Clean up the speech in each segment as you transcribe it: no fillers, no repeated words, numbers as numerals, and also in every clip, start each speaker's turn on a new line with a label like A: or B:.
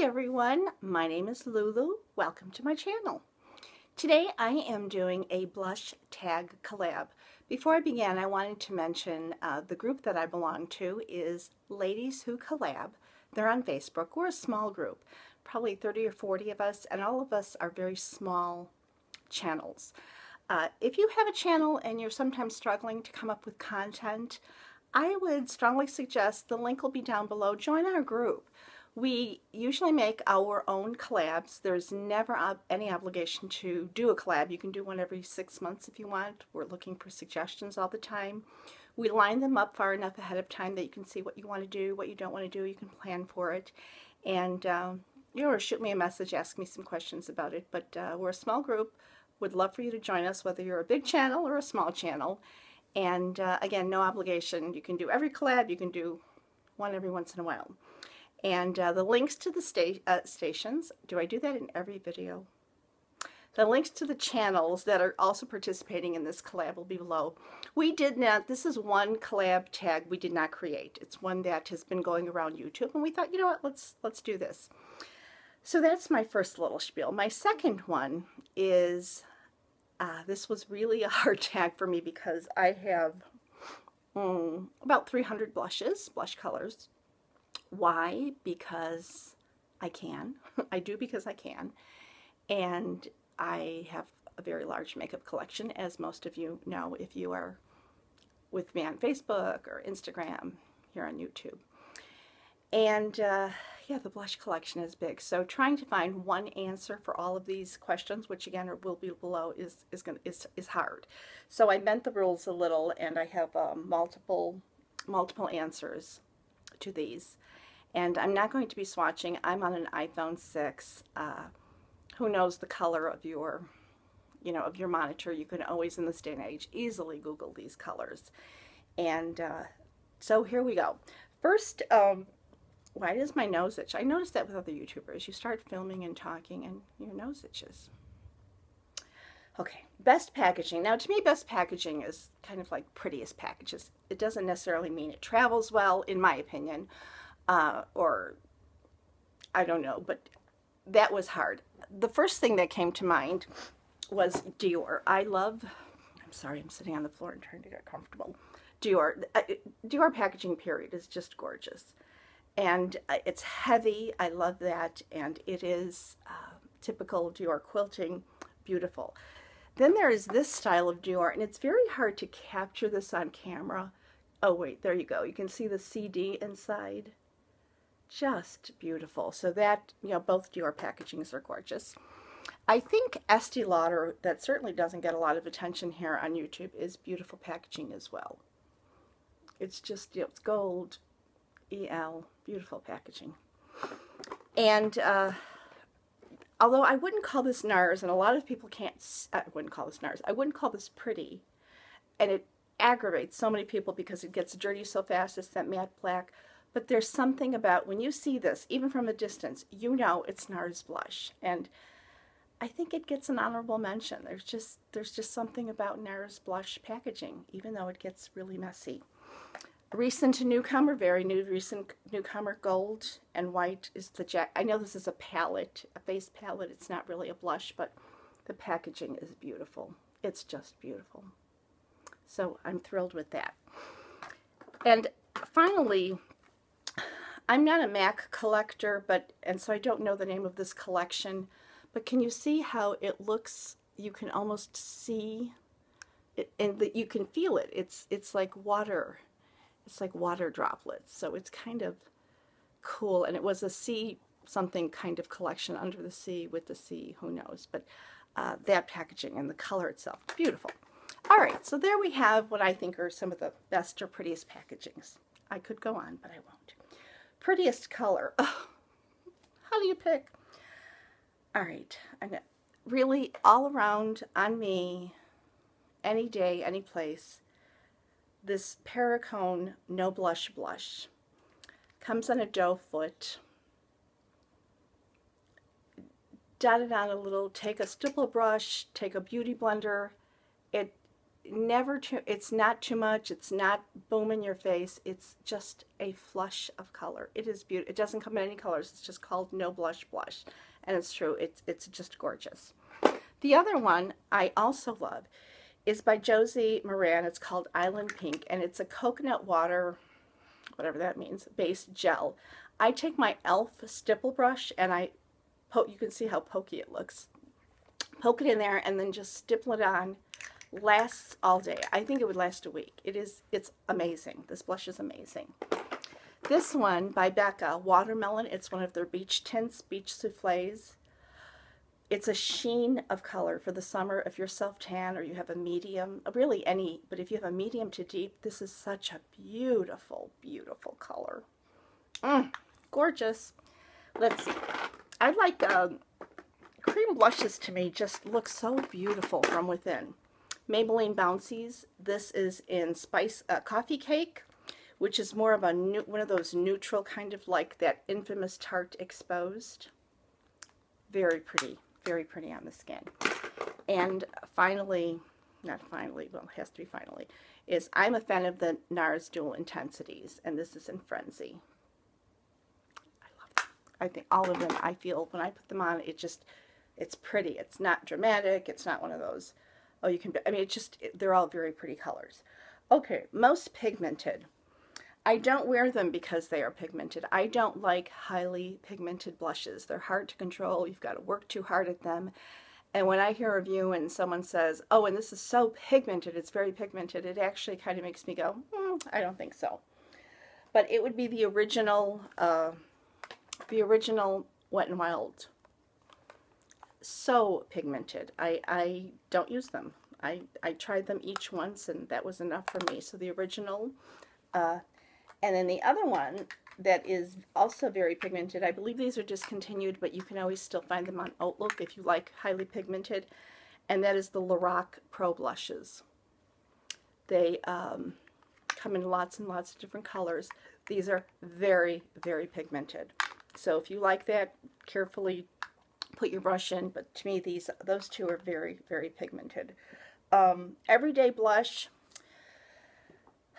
A: Hi everyone, my name is Lulu. Welcome to my channel. Today I am doing a blush tag collab. Before I begin, I wanted to mention the group that I belong to is Ladies Who Collab. They're on Facebook. We're a small group, probably 30 or 40 of us, and all of us are very small channels. If you have a channel and you're sometimes struggling to come up with content, I would strongly suggest the link will be down below. Join our group. We usually make our own collabs. There's never any obligation to do a collab. You can do one every 6 months if you want. We're looking for suggestions all the time. We line them up far enough ahead of time that you can see what you want to do, what you don't want to do. You can plan for it. And or shoot me a message, ask me some questions about it. But we're a small group. Would love for you to join us, whether you're a big channel or a small channel. And again, no obligation. You can do every collab. You can do one every once in a while. And the links to the stations, do I do that in every video? The links to the channels that are also participating in this collab will be below. We did not, this is one collab tag we did not create. It's one that has been going around YouTube, and we thought, you know what, let's do this. So that's my first little spiel. My second one is, this was really a hard tag for me because I have about 300 blush colors. Why? Because I can. I do because I can. And I have a very large makeup collection, as most of you know if you are with me on Facebook or Instagram, here on YouTube. And yeah, the blush collection is big. So trying to find one answer for all of these questions, which again will be below, is hard. So I bent the rules a little, and I have multiple answers to these. And I'm not going to be swatching. I'm on an iPhone 6. Who knows the color of your, of your monitor? You can always, in this day and age, easily Google these colors. And so here we go. First, why does my nose itch? I noticed that with other YouTubers. You start filming and talking and your nose itches. Okay, best packaging. Now, to me, best packaging is kind of like prettiest packages. It doesn't necessarily mean it travels well, in my opinion. Or I don't know, but that was hard. The first thing that came to mind was Dior. I'm sorry, I'm sitting on the floor and trying to get comfortable. Dior packaging period is just gorgeous. And it's heavy, I love that, and it is typical Dior quilting, beautiful. Then there is this style of Dior, and it's very hard to capture this on camera. Oh wait, there you go. You can see the CD inside. Just beautiful. So that, both Dior packagings are gorgeous. I think Estee Lauder, that certainly doesn't get a lot of attention here on YouTube, is beautiful packaging as well. It's just, it's gold, EL, beautiful packaging. And although I wouldn't call this NARS, and a lot of people I wouldn't call this NARS, I wouldn't call this pretty, and it aggravates so many people because it gets dirty so fast. It's that matte black. But there's something about when you see this, even from a distance, you know it's NARS blush. And I think it gets an honorable mention. There's just something about NARS blush packaging, even though it gets really messy. Recent newcomer, very new recent newcomer, gold and white is the Jack. I know this is a palette, a face palette. It's not really a blush, but the packaging is beautiful. It's just beautiful. So I'm thrilled with that. And finally, I'm not a MAC collector, and so I don't know the name of this collection, but can you see how it looks? You can almost see it, and you can feel it. It's like water. It's like water droplets. So it's kind of cool, and it was a sea something kind of collection, under the sea, with the sea, who knows? But that packaging and the color itself, beautiful. All right, so there we have what I think are some of the best or prettiest packagings. I could go on, but I won't. Prettiest color. Oh, how do you pick? All right, really all around on me, any day, any place, this Perricone No Blush Blush. Comes on a doe foot. Dot it on a little, take a stipple brush, take a beauty blender. it's not too much, it's not boom in your face, it's just a flush of color. It is beautiful. It doesn't come in any colors, it's just called No Blush Blush, and it's true, it's just gorgeous. The other one I also love is by Josie Moran. It's called Island Pink, and it's a coconut water, whatever that means, based gel. I take my e.l.f. stipple brush and I poke, you can see how pokey it looks. Poke it in there and then just stipple it on. Lasts all day. I think it would last a week. It's amazing. This blush is amazing. This one by Becca, Watermelon. It's one of their beach tints, beach souffles. It's a sheen of color for the summer. If you're self-tan or you have a medium, really any, but if you have a medium to deep, this is such a beautiful, beautiful color. Gorgeous. Let's see. I like cream blushes. To me just look so beautiful from within. Maybelline Bouncies. This is in Spice Coffee Cake, which is more of a one of those neutral, kind of like that infamous Tarte Exposed. Very pretty. Very pretty on the skin. And finally, not finally, well, it has to be finally, is I'm a fan of the NARS Dual Intensities, and this is in Frenzy. I love them. I think all of them, I feel, when I put them on, it's pretty. It's not dramatic. It's not one of those, oh, you can, I mean, they're all very pretty colors. Okay, most pigmented. I don't wear them because they are pigmented. I don't like highly pigmented blushes. They're hard to control. You've got to work too hard at them. And when I hear a review and someone says, oh, and this is so pigmented, it's very pigmented, it actually kind of makes me go, I don't think so. But it would be the original Wet n Wild. So pigmented. I don't use them. I tried them each once, and that was enough for me. So the original, and then the other one that is also very pigmented, I believe these are discontinued, but you can always still find them on Outlook if you like highly pigmented, and that is the Lorac Pro Blushes. They come in lots and lots of different colors. These are very, very pigmented. So if you like that, carefully put your brush in, but to me those two are very, very pigmented. Everyday blush.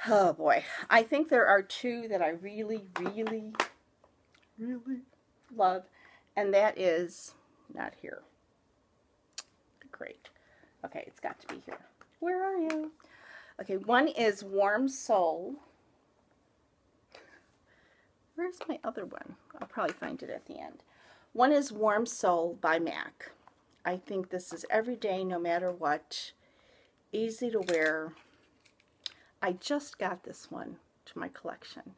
A: Oh boy, I think there are two that I really, really, really love, and that is not here. Great. Okay, it's got to be here. Where are you? Okay, one is Warm Soul. Where's my other one? I'll probably find it at the end. One is Warm Soul by MAC. I think this is everyday, no matter what. Easy to wear. I just got this one to my collection.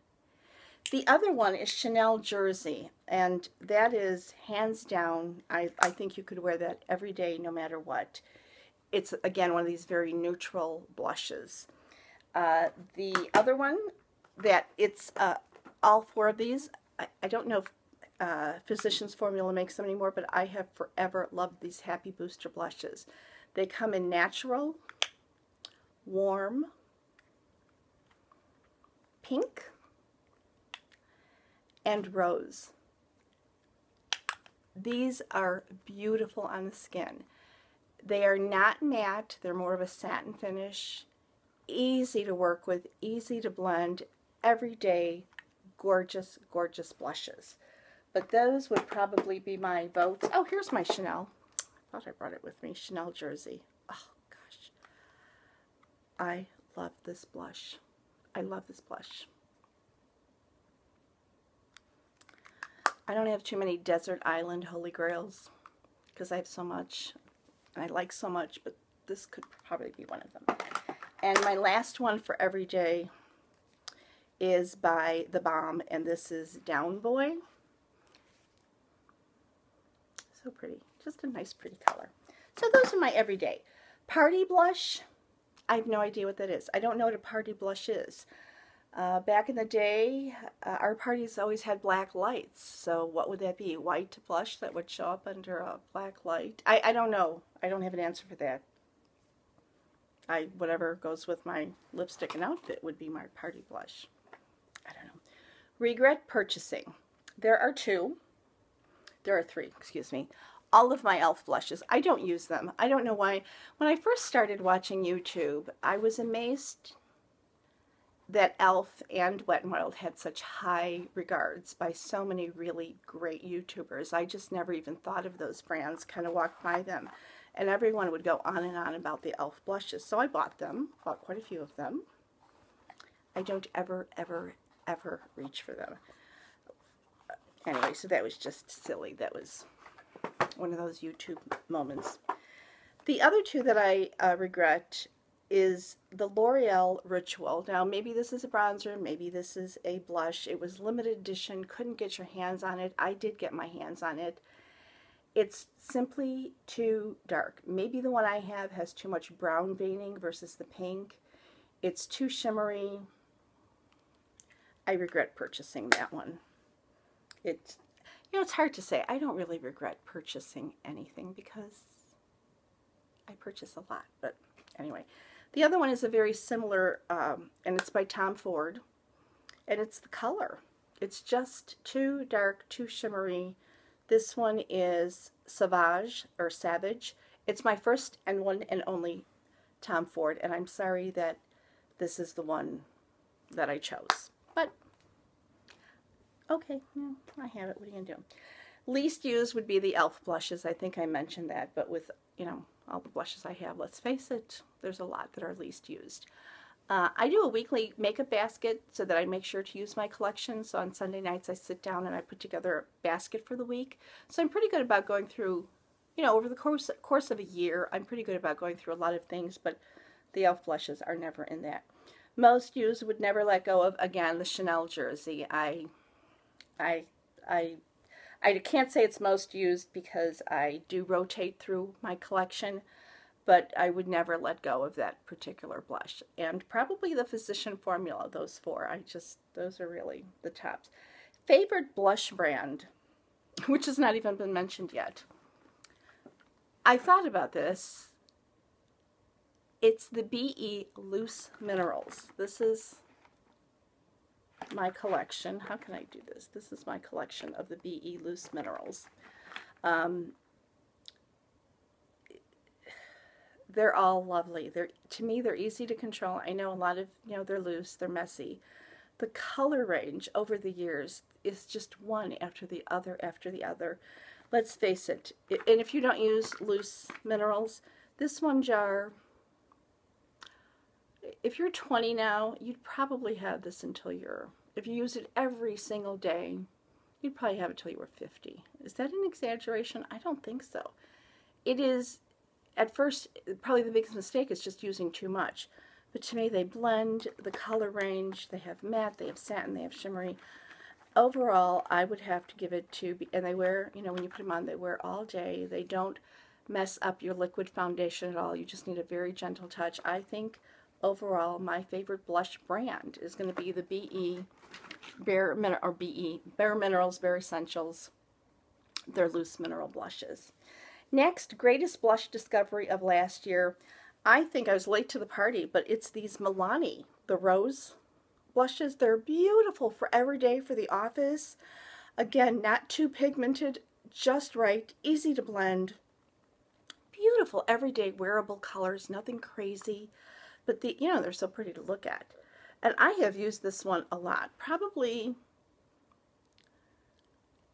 A: The other one is Chanel Jersey, and that is hands down, I think you could wear that every day no matter what. It's, again, one of these very neutral blushes. The other one, that it's all four of these, I don't know if Physicians Formula makes them anymore, but I have forever loved these Happy Booster blushes. They come in natural, warm, pink, and rose. These are beautiful on the skin. They are not matte, they're more of a satin finish. Easy to work with, easy to blend, everyday, gorgeous, gorgeous blushes. But those would probably be my votes. Oh, here's my Chanel. I thought I brought it with me. Chanel Jersey. Oh, gosh. I love this blush. I love this blush. I don't have too many desert island holy grails because I have so much and I like so much, but this could probably be one of them. And my last one for everyday is by The Balm, and this is Down Boy. So pretty. Just a nice pretty color. So those are my everyday. Party blush. I have no idea what that is. I don't know what a party blush is. Back in the day, our parties always had black lights. So what would that be? White blush that would show up under a black light? I don't know. I don't have an answer for that. Whatever goes with my lipstick and outfit would be my party blush. I don't know. Regret purchasing. There are three, excuse me. all of my e.l.f. blushes. I don't use them. I don't know why. When I first started watching YouTube, I was amazed that e.l.f. and Wet n Wild had such high regards by so many really great YouTubers. I just never even thought of those brands, kind of walked by them. And everyone would go on and on about the e.l.f. blushes. So I bought them, bought quite a few of them. I don't ever, ever, ever reach for them. Anyway, so that was just silly. That was one of those YouTube moments. The other two that I regret is the L'Oreal Ritual. Now, maybe this is a bronzer, maybe this is a blush. It was limited edition, couldn't get your hands on it. I did get my hands on it. It's simply too dark. Maybe the one I have has too much brown veining versus the pink. It's too shimmery. I regret purchasing that one. It's, you know, it's hard to say. I don't really regret purchasing anything because I purchase a lot. But anyway, the other one is a very similar, and it's by Tom Ford, and it's the color. It's just too dark, too shimmery. This one is Savage, or Savage. It's my first and one and only Tom Ford, and I'm sorry that this is the one that I chose. But, okay, yeah, I have it. What are you going to do? Least used would be the e.l.f. blushes. I think I mentioned that, but with, you know, all the blushes I have, let's face it, there's a lot that are least used. I do a weekly makeup basket so that I make sure to use my collection. So on Sunday nights I sit down and I put together a basket for the week. So I'm pretty good about going through, you know, over the course of a year, I'm pretty good about going through a lot of things, but the e.l.f. blushes are never in that. Most used, would never let go of, again, the Chanel jersey. I can't say it's most used because I do rotate through my collection, but I would never let go of that particular blush. And probably the Physician Formula, those four. Those are really the tops. Favorite blush brand, which has not even been mentioned yet. I thought about this. It's the BE Loose Minerals. This is my collection. How can I do this? This is my collection of the BE Loose Minerals. They're all lovely. To me, they're easy to control. I know a lot of, you know, they're loose, they're messy. The color range over the years is just one after the other after the other. Let's face it, and if you don't use loose minerals, this one jar, if you're 20 now, you'd probably have this until if you use it every single day, you'd probably have it till you were 50. Is that an exaggeration? I don't think so. It is. At first, probably the biggest mistake is just using too much. But to me, they blend the color range. They have matte, they have satin, they have shimmery. Overall, I would have to give it to, and they wear, you know, when you put them on, they wear all day. They don't mess up your liquid foundation at all. You just need a very gentle touch. I think, overall, my favorite blush brand is going to be the BE Bare Minerals, Bare Essentials. They're loose mineral blushes. Next, greatest blush discovery of last year. I think I was late to the party, but it's these Milani, the rose blushes. They're beautiful for every day, for the office. Again, not too pigmented, just right, easy to blend. Beautiful everyday wearable colors, nothing crazy, but you know, they're so pretty to look at. And I have used this one a lot. Probably,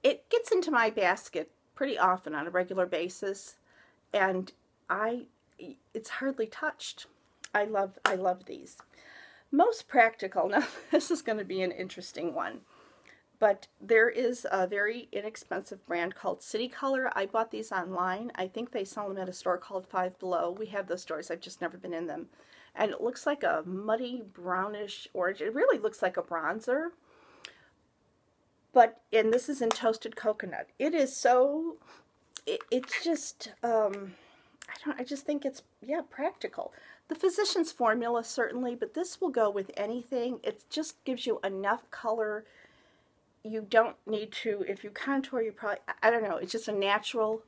A: it gets into my basket pretty often on a regular basis, and it's hardly touched. I love these. Most practical. Now this is going to be an interesting one, but there is a very inexpensive brand called City Color. I bought these online. I think they sell them at a store called Five Below. We have those stores. I've just never been in them. And it looks like a muddy brownish orange. It really looks like a bronzer. And this is in toasted coconut. It is so, it's just, I just think it's, yeah, practical. The Physician's Formula, certainly, but this will go with anything. It just gives you enough color. You don't need to, if you contour, you probably, I don't know, it's just a natural,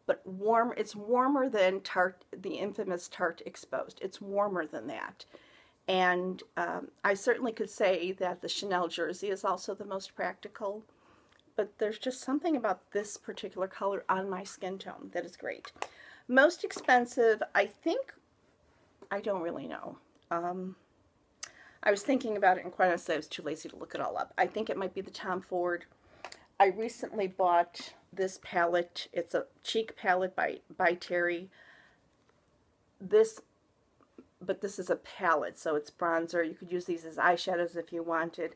A: but warm. It's warmer than the infamous Tarte Exposed. It's warmer than that. And I certainly could say that the Chanel jersey is also the most practical. but there's just something about this particular color on my skin tone that is great. Most expensive, I think, I don't really know. I was thinking about it, and quite honestly, I was too lazy to look it all up. I think it might be the Tom Ford. I recently bought this palette. It's a cheek palette by Terry. But this is a palette, so it's bronzer. You could use these as eyeshadows if you wanted.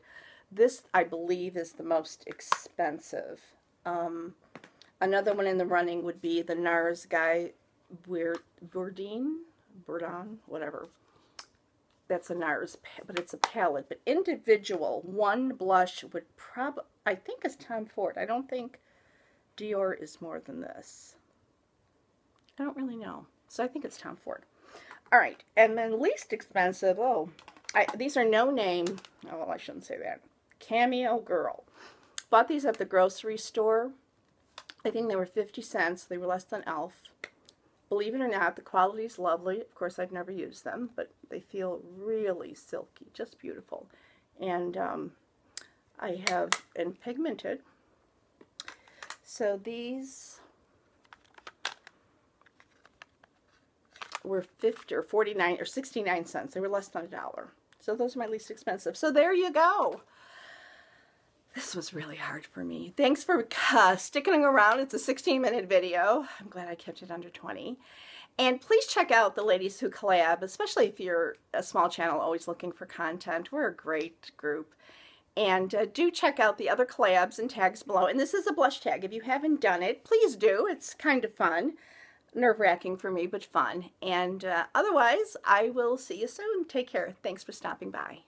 A: This, I believe, is the most expensive. Another one in the running would be the NARS Bourdon, whatever. That's a NARS, but it's a palette. But individual, one blush would probably, I think it's Tom Ford. I don't think Dior is more than this. I don't really know. So I think it's Tom Ford. All right, and then least expensive, these are no name, oh, well, I shouldn't say that. Cameo Girl. Bought these at the grocery store. I think they were 50 cents. They were less than e.l.f. Believe it or not, the quality is lovely. Of course, I've never used them, but they feel really silky, just beautiful. And I have in Pigmented. So these were 50 or 49 or 69 cents. They were less than $1. So those are my least expensive. So there you go. This was really hard for me. Thanks for sticking around. It's a 16-minute video. I'm glad I kept it under 20. And please check out the ladies who collab, especially if you're a small channel always looking for content. We're a great group. And do check out the other collabs and tags below. And this is a blush tag. If you haven't done it, please do. It's kind of fun. Nerve-wracking for me, but fun. And otherwise, I will see you soon. Take care. Thanks for stopping by.